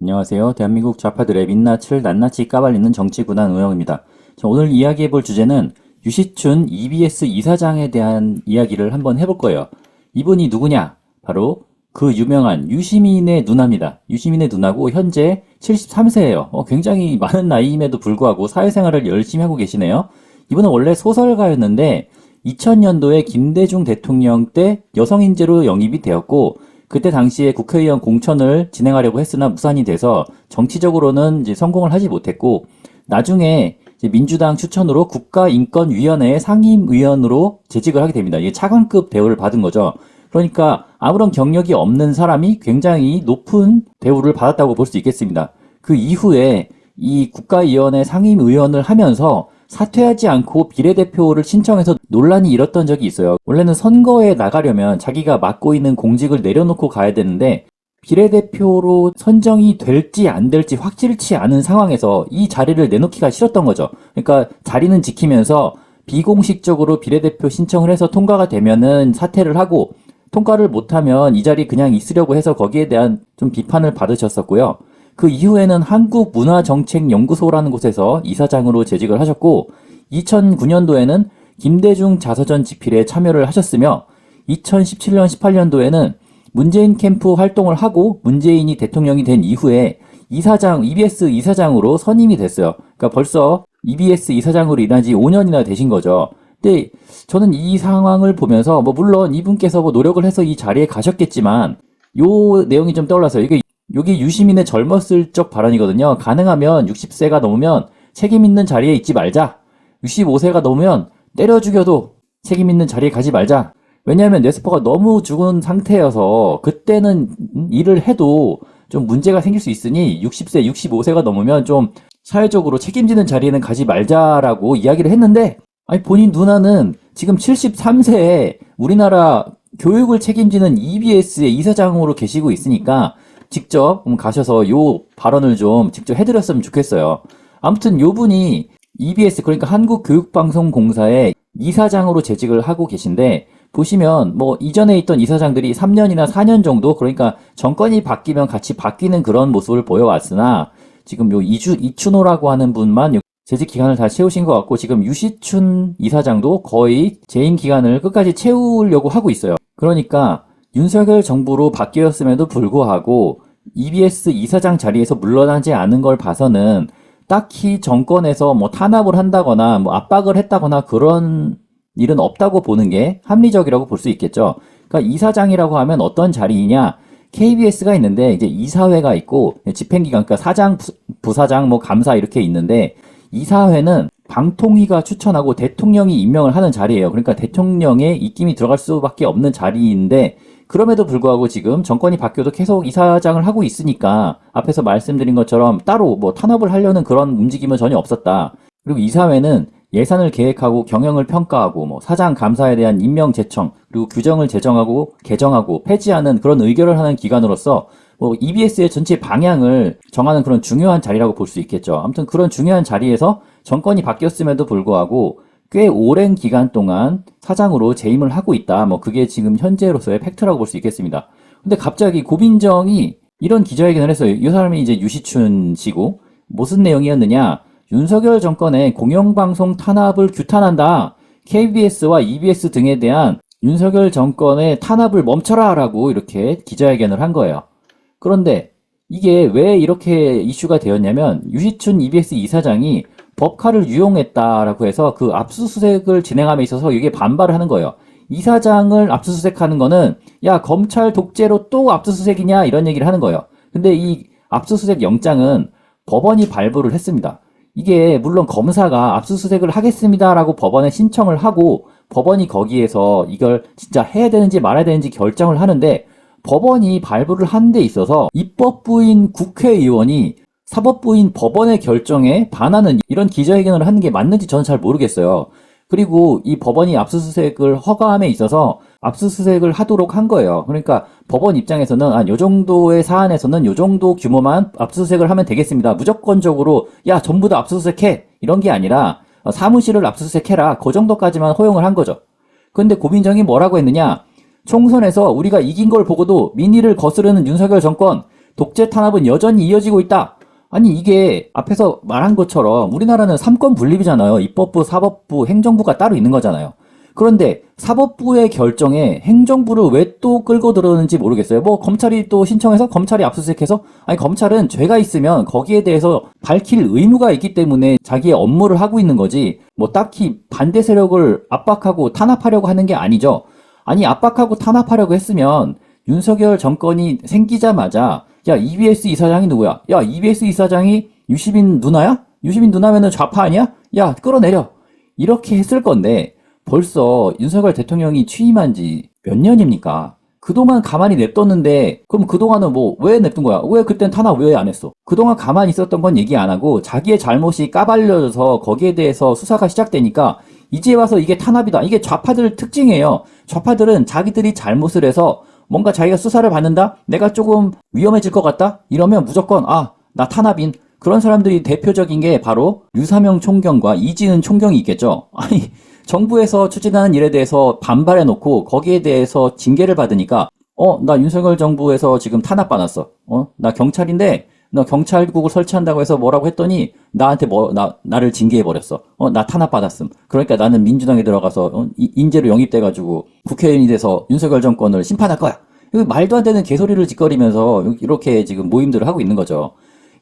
안녕하세요. 대한민국 좌파들의 민낯을 낱낱이 까발리는 정치구단 우영입니다. 자, 오늘 이야기해볼 주제는 유시춘 EBS 이사장에 대한 이야기를 한번 해볼 거예요. 이분이 누구냐? 바로 그 유명한 유시민의 누나입니다. 유시민의 누나고 현재 73세예요. 굉장히 많은 나이임에도 불구하고 사회생활을 열심히 하고 계시네요. 이분은 원래 소설가였는데 2000년도에 김대중 대통령 때 여성인재로 영입이 되었고 그때 당시에 국회의원 공천을 진행하려고 했으나 무산이 돼서 정치적으로는 이제 성공을 하지 못했고 나중에 이제 민주당 추천으로 국가인권위원회의 상임위원으로 재직을 하게 됩니다. 이게 차관급 대우를 받은 거죠. 그러니까 아무런 경력이 없는 사람이 굉장히 높은 대우를 받았다고 볼 수 있겠습니다. 그 이후에 이 국가위원회 상임위원을 하면서 사퇴하지 않고 비례대표를 신청해서 논란이 일었던 적이 있어요. 원래는 선거에 나가려면 자기가 맡고 있는 공직을 내려놓고 가야 되는데 비례대표로 선정이 될지 안 될지 확실치 않은 상황에서 이 자리를 내놓기가 싫었던 거죠. 그러니까 자리는 지키면서 비공식적으로 비례대표 신청을 해서 통과가 되면은 사퇴를 하고 통과를 못하면 이 자리 그냥 있으려고 해서 거기에 대한 좀 비판을 받으셨었고요. 그 이후에는 한국문화정책연구소라는 곳에서 이사장으로 재직을 하셨고 2009년도에는 김대중 자서전 집필에 참여를 하셨으며 2017년 18년도에는 문재인 캠프 활동을 하고 문재인이 대통령이 된 이후에 EBS 이사장으로 선임이 됐어요. 그러니까 벌써 EBS 이사장으로 일한 지 5년이나 되신 거죠. 근데 저는 이 상황을 보면서 물론 이분께서 노력을 해서 이 자리에 가셨겠지만 요 내용이 좀 떠올랐어요. 이게 유시민의 젊었을 적 발언이거든요. 가능하면 60세가 넘으면 책임 있는 자리에 있지 말자. 65세가 넘으면 때려 죽여도 책임 있는 자리에 가지 말자. 왜냐하면 뇌세포가 너무 죽은 상태여서 그때는 일을 해도 좀 문제가 생길 수 있으니 60세, 65세가 넘으면 좀 사회적으로 책임지는 자리에는 가지 말자라고 이야기를 했는데 아니 본인 누나는 지금 73세에 우리나라 교육을 책임지는 EBS의 이사장으로 계시고 있으니까 직접 가셔서 요 발언을 좀 직접 해드렸으면 좋겠어요. 아무튼 요 분이 EBS 그러니까 한국교육방송공사의 이사장으로 재직을 하고 계신데 보시면 이전에 있던 이사장들이 3년이나 4년 정도 그러니까 정권이 바뀌면 같이 바뀌는 그런 모습을 보여왔으나 지금 요 이춘호라고 하는 분만 재직 기간을 다 채우신 것 같고 지금 유시춘 이사장도 거의 재임 기간을 끝까지 채우려고 하고 있어요. 그러니까 윤석열 정부로 바뀌었음에도 불구하고 EBS 이사장 자리에서 물러나지 않은 걸 봐서는 딱히 정권에서 탄압을 한다거나 압박을 했다거나 그런 일은 없다고 보는 게 합리적이라고 볼 수 있겠죠. 그러니까 이사장이라고 하면 어떤 자리이냐? KBS가 있는데 이제 이사회가 있고 집행기관 그러니까 사장, 부사장, 감사 이렇게 있는데 이사회는 방통위가 추천하고 대통령이 임명을 하는 자리예요. 그러니까 대통령의 입김이 들어갈 수밖에 없는 자리인데 그럼에도 불구하고 지금 정권이 바뀌어도 계속 이사장을 하고 있으니까 앞에서 말씀드린 것처럼 따로 탄압을 하려는 그런 움직임은 전혀 없었다. 그리고 이사회는 예산을 계획하고 경영을 평가하고 사장 감사에 대한 임명 제청 그리고 규정을 제정하고 개정하고 폐지하는 그런 의결을 하는 기관으로서 EBS의 전체 방향을 정하는 그런 중요한 자리라고 볼 수 있겠죠. 아무튼 그런 중요한 자리에서 정권이 바뀌었음에도 불구하고 꽤 오랜 기간 동안 사장으로 재임을 하고 있다. 그게 지금 현재로서의 팩트라고 볼 수 있겠습니다. 근데 갑자기 고민정이 이런 기자회견을 했어요. 이 사람이 이제 유시춘 씨고 무슨 내용이었느냐? 윤석열 정권의 공영방송 탄압을 규탄한다. KBS와 EBS 등에 대한 윤석열 정권의 탄압을 멈춰라 라고 이렇게 기자회견을 한 거예요. 그런데 이게 왜 이렇게 이슈가 되었냐면 유시춘 EBS 이사장이 법카를 유용했다라고 해서 그 압수수색을 진행함에 있어서 이게 반발을 하는 거예요. 이사장을 압수수색하는 거는 야 검찰 독재로 또 압수수색이냐 이런 얘기를 하는 거예요. 근데 이 압수수색 영장은 법원이 발부를 했습니다. 이게 물론 검사가 압수수색을 하겠습니다라고 법원에 신청을 하고 법원이 거기에서 이걸 진짜 해야 되는지 말아야 되는지 결정을 하는데 법원이 발부를 한 데 있어서 입법부인 국회의원이 사법부인 법원의 결정에 반하는 이런 기자회견을 하는 게 맞는지 저는 잘 모르겠어요. 그리고 이 법원이 압수수색을 허가함에 있어서 압수수색을 하도록 한 거예요. 그러니까 법원 입장에서는 요 정도의 사안에서는 요 정도 규모만 압수수색을 하면 되겠습니다. 무조건적으로 야 전부 다 압수수색해 이런 게 아니라 사무실을 압수수색해라 그 정도까지만 허용을 한 거죠. 그런데 고민정이 뭐라고 했느냐? 총선에서 우리가 이긴 걸 보고도 민의를 거스르는 윤석열 정권 독재 탄압은 여전히 이어지고 있다. 아니 이게 앞에서 말한 것처럼 우리나라는 삼권 분립이잖아요. 입법부, 사법부, 행정부가 따로 있는 거잖아요. 그런데 사법부의 결정에 행정부를 왜 또 끌고 들어오는지 모르겠어요. 뭐 검찰이 또 신청해서 검찰이 압수수색해서 아니 검찰은 죄가 있으면 거기에 대해서 밝힐 의무가 있기 때문에 자기의 업무를 하고 있는 거지 뭐 딱히 반대 세력을 압박하고 탄압하려고 하는 게 아니죠. 아니 압박하고 탄압하려고 했으면 윤석열 정권이 생기자마자 야 EBS 이사장이 누구야? 야 EBS 이사장이 유시민 누나야? 유시민 누나면은 좌파 아니야? 야 끌어내려. 이렇게 했을 건데 벌써 윤석열 대통령이 취임한 지 몇 년입니까? 그동안 가만히 냅뒀는데 그럼 그동안은 뭐 왜 냅둔 거야? 왜 그땐 탄압 왜 안 했어? 그동안 가만히 있었던 건 얘기 안 하고 자기의 잘못이 까발려져서 거기에 대해서 수사가 시작되니까 이제 와서 이게 탄압이다. 이게 좌파들 특징이에요. 좌파들은 자기들이 잘못을 해서 뭔가 자기가 수사를 받는다? 내가 조금 위험해질 것 같다? 이러면 무조건 나 탄압인. 그런 사람들이 대표적인 게 바로 유사명 총경과 이진은 총경이 있겠죠. 아니 정부에서 추진하는 일에 대해서 반발해놓고 거기에 대해서 징계를 받으니까 나 윤석열 정부에서 지금 탄압받았어. 나 경찰인데 너 경찰국을 설치한다고 해서 뭐라고 했더니 나한테 나를 징계해버렸어. 나 탄압받았음. 그러니까 나는 민주당에 들어가서 인재로 영입돼가지고 국회의원이 돼서 윤석열 정권을 심판할 거야. 말도 안 되는 개소리를 짓거리면서 이렇게 지금 모임들을 하고 있는 거죠.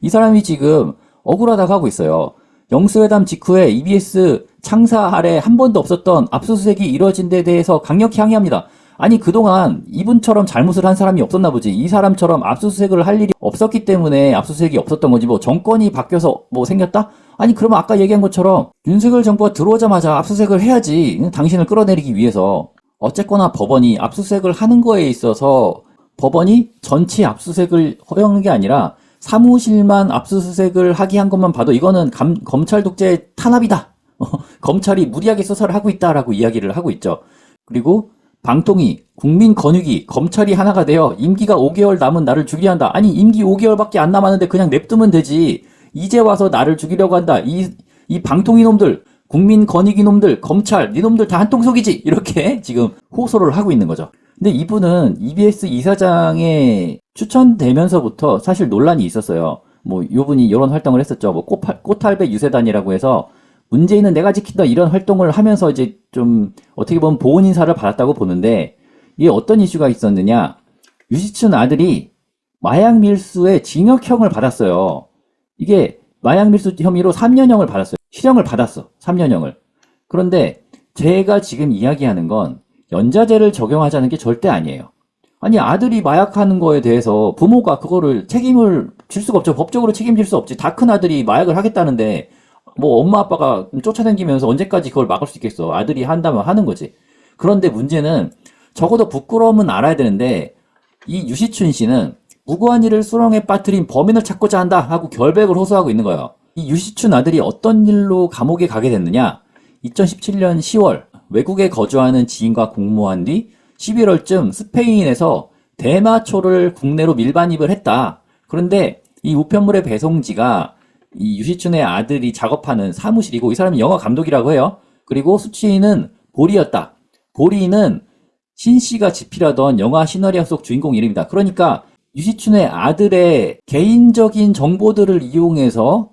이 사람이 지금 억울하다고 하고 있어요. 영수회담 직후에 EBS 창사 아래 한 번도 없었던 압수수색이 이루어진 데 대해서 강력히 항의합니다. 아니 그동안 이분처럼 잘못을 한 사람이 없었나 보지. 이 사람처럼 압수수색을 할 일이 없었기 때문에 압수수색이 없었던 거지. 뭐 정권이 바뀌어서 뭐 생겼다? 아니 그러면 아까 얘기한 것처럼 윤석열 정부가 들어오자마자 압수수색을 해야지. 당신을 끌어내리기 위해서. 어쨌거나 법원이 압수수색을 하는 거에 있어서 법원이 전체 압수수색을 허용한 게 아니라 사무실만 압수수색을 하게 한 것만 봐도 이거는 검찰 독재 탄압이다. 검찰이 무리하게 수사를 하고 있다라고 이야기를 하고 있죠. 그리고 방통위, 국민권익위, 검찰이 하나가 되어 임기가 5개월 남은 나를 죽이려 한다. 아니 임기 5개월밖에 안 남았는데 그냥 냅두면 되지. 이제 와서 나를 죽이려고 한다. 이 방통위 놈들, 국민권익위 놈들, 검찰, 니놈들 다 한통속이지. 이렇게 지금 호소를 하고 있는 거죠. 근데 이분은 EBS 이사장에 추천되면서부터 사실 논란이 있었어요. 뭐 요분이 이런 활동을 했었죠. 뭐 꽃할배 유세단이라고 해서 문재인은 내가 지킨다 이런 활동을 하면서 이제 좀 어떻게 보면 보훈 인사를 받았다고 보는데 이게 어떤 이슈가 있었느냐. 유시춘 아들이 마약 밀수의 징역형을 받았어요. 이게 마약 밀수 혐의로 3년형을 받았어요. 실형을 받았어. 3년형을. 그런데 제가 지금 이야기하는 건 연자제를 적용하자는 게 절대 아니에요. 아니 아들이 마약하는 거에 대해서 부모가 그거를 책임을 질 수가 없죠. 법적으로 책임질 수 없지. 다 큰 아들이 마약을 하겠다는데 뭐 엄마 아빠가 쫓아다니면서 언제까지 그걸 막을 수 있겠어. 아들이 한다면 하는 거지. 그런데 문제는 적어도 부끄러움은 알아야 되는데 이 유시춘 씨는 무고한 일을 수렁에 빠뜨린 범인을 찾고자 한다 하고 결백을 호소하고 있는 거예요. 이 유시춘 아들이 어떤 일로 감옥에 가게 됐느냐. 2017년 10월 외국에 거주하는 지인과 공모한 뒤 11월쯤 스페인에서 대마초를 국내로 밀반입을 했다. 그런데 이 우편물의 배송지가 이 유시춘의 아들이 작업하는 사무실이고 이 사람이 영화 감독이라고 해요. 그리고 수취인은 보리였다. 보리는 신 씨가 집필하던 영화 시나리오 속 주인공 이름이다. 그러니까 유시춘의 아들의 개인적인 정보들을 이용해서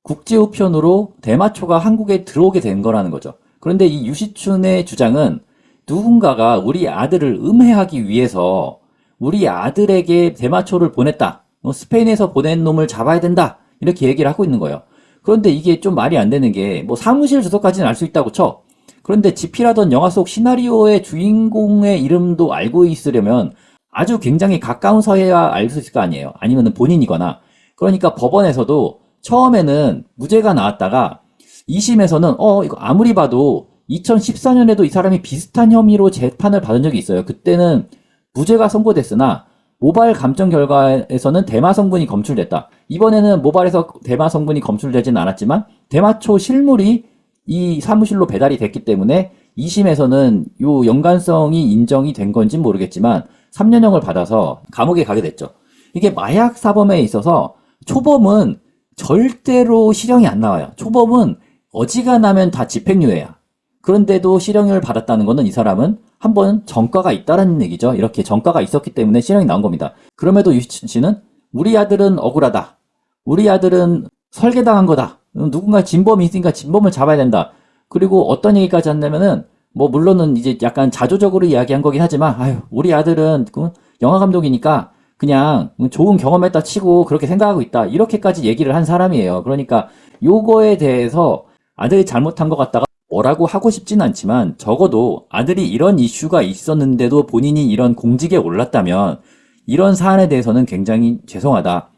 국제우편으로 대마초가 한국에 들어오게 된 거라는 거죠. 그런데 이 유시춘의 주장은 누군가가 우리 아들을 음해하기 위해서 우리 아들에게 대마초를 보냈다. 스페인에서 보낸 놈을 잡아야 된다. 이렇게 얘기를 하고 있는 거예요. 그런데 이게 좀 말이 안 되는 게 뭐 사무실 주소까지는 알 수 있다고 쳐. 그런데 집필하던 영화 속 시나리오의 주인공의 이름도 알고 있으려면 아주 굉장히 가까운 서해야 알 수 있을 거 아니에요. 아니면 본인이거나. 그러니까 법원에서도 처음에는 무죄가 나왔다가 2심에서는 이거 아무리 봐도 2014년에도 이 사람이 비슷한 혐의로 재판을 받은 적이 있어요. 그때는 무죄가 선고됐으나 모발 감정 결과에서는 대마 성분이 검출됐다. 이번에는 모발에서 대마 성분이 검출되지는 않았지만 대마초 실물이 이 사무실로 배달이 됐기 때문에 2심에서는 요 연관성이 인정이 된 건지 모르겠지만 3년형을 받아서 감옥에 가게 됐죠. 이게 마약 사범에 있어서 초범은 절대로 실형이 안 나와요. 초범은 어지간하면 다 집행유예야. 그런데도 실형을 받았다는 거는 이 사람은 한번 전과가 있다라는 얘기죠. 이렇게 전과가 있었기 때문에 실형이 나온 겁니다. 그럼에도 유시춘 씨는 우리 아들은 억울하다. 우리 아들은 설계당한 거다. 누군가 진범이 있으니까 진범을 잡아야 된다. 그리고 어떤 얘기까지 한다면은 뭐 물론은 이제 약간 자조적으로 이야기한 거긴 하지만 아유 우리 아들은 그 영화 감독이니까 그냥 좋은 경험했다 치고 그렇게 생각하고 있다. 이렇게까지 얘기를 한 사람이에요. 그러니까 요거에 대해서 아들이 잘못한 것 같다가 뭐라고 하고 싶진 않지만 적어도 아들이 이런 이슈가 있었는데도 본인이 이런 공직에 올랐다면 이런 사안에 대해서는 굉장히 죄송하다.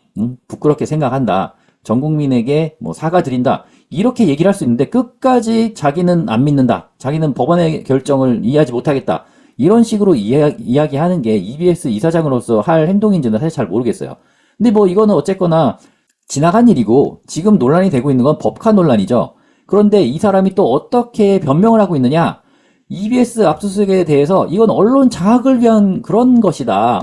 부끄럽게 생각한다. 전 국민에게 뭐 사과드린다. 이렇게 얘기를 할 수 있는데 끝까지 자기는 안 믿는다. 자기는 법원의 결정을 이해하지 못하겠다. 이런 식으로 이야기하는 게 EBS 이사장으로서 할 행동인지는 사실 잘 모르겠어요. 근데 뭐 이거는 어쨌거나 지나간 일이고 지금 논란이 되고 있는 건 법카 논란이죠. 그런데 이 사람이 또 어떻게 변명을 하고 있느냐? EBS 압수수색에 대해서 이건 언론 장악을 위한 그런 것이다.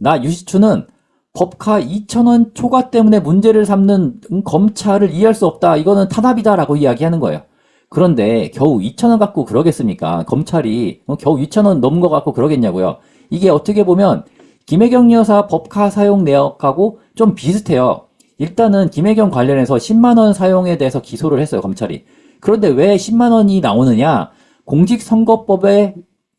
나 유시춘은 법카 2,000원 초과 때문에 문제를 삼는 검찰을 이해할 수 없다. 이거는 탄압이다라고 이야기하는 거예요. 그런데 겨우 2,000원 갖고 그러겠습니까? 검찰이 겨우 2,000원 넘은 거 갖고 그러겠냐고요. 이게 어떻게 보면 김혜경 여사 법카 사용 내역하고 좀 비슷해요. 일단은 김혜경 관련해서 10만 원 사용에 대해서 기소를 했어요, 검찰이. 그런데 왜 10만 원이 나오느냐? 공직선거법에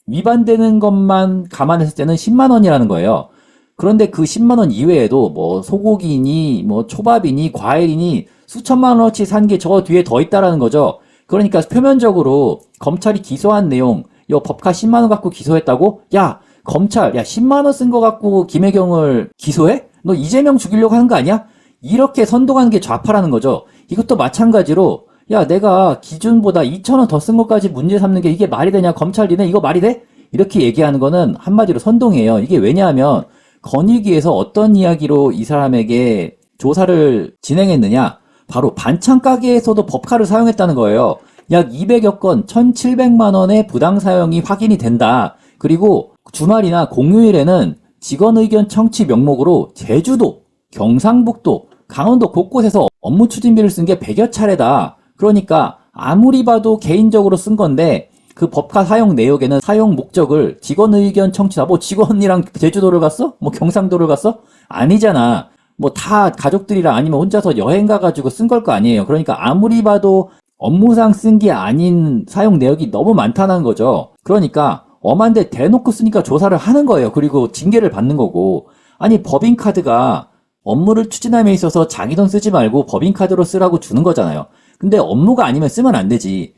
위반되는 것만 감안했을 때는 10만 원이라는 거예요. 그런데 그 10만 원 이외에도 뭐 소고기니 뭐 초밥이니 과일이니 수천만 원어치 산 게 저 뒤에 더 있다라는 거죠. 그러니까 표면적으로 검찰이 기소한 내용, 이 법카 10만 원 갖고 기소했다고? 야, 검찰, 야 10만 원 쓴 거 갖고 김혜경을 기소해? 너 이재명 죽이려고 하는 거 아니야? 이렇게 선동하는 게 좌파라는 거죠. 이것도 마찬가지로 야 내가 기준보다 2,000원 더 쓴 것까지 문제 삼는 게 이게 말이 되냐? 검찰 니네 이거 말이 돼? 이렇게 얘기하는 거는 한마디로 선동이에요. 이게 왜냐하면 건의기에서 어떤 이야기로 이 사람에게 조사를 진행했느냐? 바로 반찬 가게에서도 법카를 사용했다는 거예요. 약 200여 건 1,700만 원의 부당 사용이 확인이 된다. 그리고 주말이나 공휴일에는 직원 의견 청취 명목으로 제주도, 경상북도, 강원도 곳곳에서 업무 추진비를 쓴 게 100여 차례다. 그러니까 아무리 봐도 개인적으로 쓴 건데 그 법카 사용 내역에는 사용 목적을 직원 의견 청취다. 뭐 직원이랑 제주도를 갔어? 뭐 경상도를 갔어? 아니잖아. 뭐 다 가족들이랑 아니면 혼자서 여행 가가지고 쓴 걸 거 아니에요. 그러니까 아무리 봐도 업무상 쓴 게 아닌 사용 내역이 너무 많다는 거죠. 그러니까 엄한데 대놓고 쓰니까 조사를 하는 거예요. 그리고 징계를 받는 거고. 아니 법인카드가 업무를 추진함에 있어서 자기 돈 쓰지 말고 법인카드로 쓰라고 주는 거잖아요. 근데 업무가 아니면 쓰면 안 되지.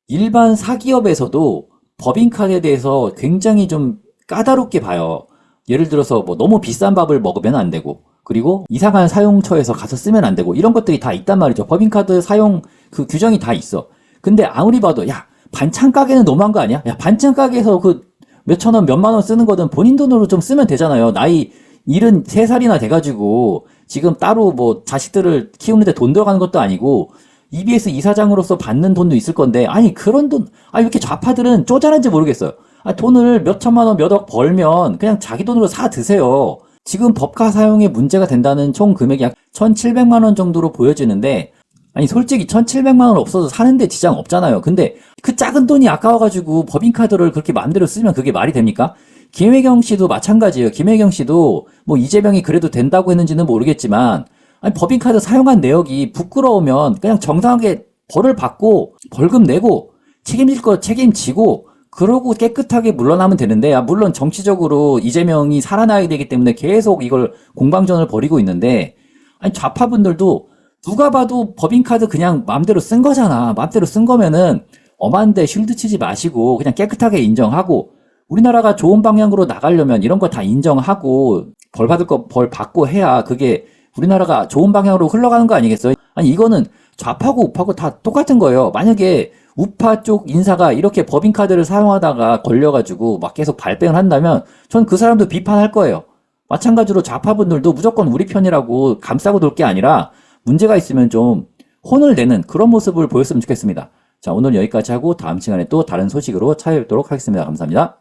일반 사기업에서도 법인카드에 대해서 굉장히 좀 까다롭게 봐요. 예를 들어서 뭐 너무 비싼 밥을 먹으면 안 되고 그리고 이상한 사용처에서 가서 쓰면 안 되고 이런 것들이 다 있단 말이죠. 법인카드 사용 그 규정이 다 있어. 근데 아무리 봐도 야 반찬 가게는 너무한 거 아니야? 야 반찬 가게에서 그 몇천 원 몇만 원 쓰는 거든 본인 돈으로 좀 쓰면 되잖아요. 나이 73살이나 돼가지고 지금 따로 뭐 자식들을 키우는데 돈 들어가는 것도 아니고 EBS 이사장으로서 받는 돈도 있을 건데 아니 그런 돈 이렇게 좌파들은 쪼잔한지 모르겠어요. 돈을 몇 천만 원 몇 억 벌면 그냥 자기 돈으로 사 드세요. 지금 법카 사용에 문제가 된다는 총 금액이 약 1,700만 원 정도로 보여지는데 아니 솔직히 1,700만 원 없어도 사는데 지장 없잖아요. 근데 그 작은 돈이 아까워가지고 법인카드를 그렇게 마음대로 쓰면 그게 말이 됩니까? 김혜경 씨도 마찬가지예요. 김혜경 씨도 뭐 이재명이 그래도 된다고 했는지는 모르겠지만 아니 법인카드 사용한 내역이 부끄러우면 그냥 정당하게 벌을 받고 벌금 내고 책임질 거 책임지고 그러고 깨끗하게 물러나면 되는데 물론 정치적으로 이재명이 살아나야 되기 때문에 계속 이걸 공방전을 벌이고 있는데 아니 좌파분들도 누가 봐도 법인카드 그냥 마음대로 쓴 거잖아. 마음대로 쓴 거면은 엄한데 쉴드 치지 마시고 그냥 깨끗하게 인정하고 우리나라가 좋은 방향으로 나가려면 이런 거 다 인정하고 벌 받을 거 벌 받고 해야 그게 우리나라가 좋은 방향으로 흘러가는 거 아니겠어요? 아니 이거는 좌파고 우파고 다 똑같은 거예요. 만약에 우파 쪽 인사가 이렇게 법인카드를 사용하다가 걸려가지고 막 계속 발뺌을 한다면 전 그 사람도 비판할 거예요. 마찬가지로 좌파분들도 무조건 우리 편이라고 감싸고 돌 게 아니라 문제가 있으면 좀 혼을 내는 그런 모습을 보였으면 좋겠습니다. 자, 오늘 여기까지 하고 다음 시간에 또 다른 소식으로 찾아뵙도록 하겠습니다. 감사합니다.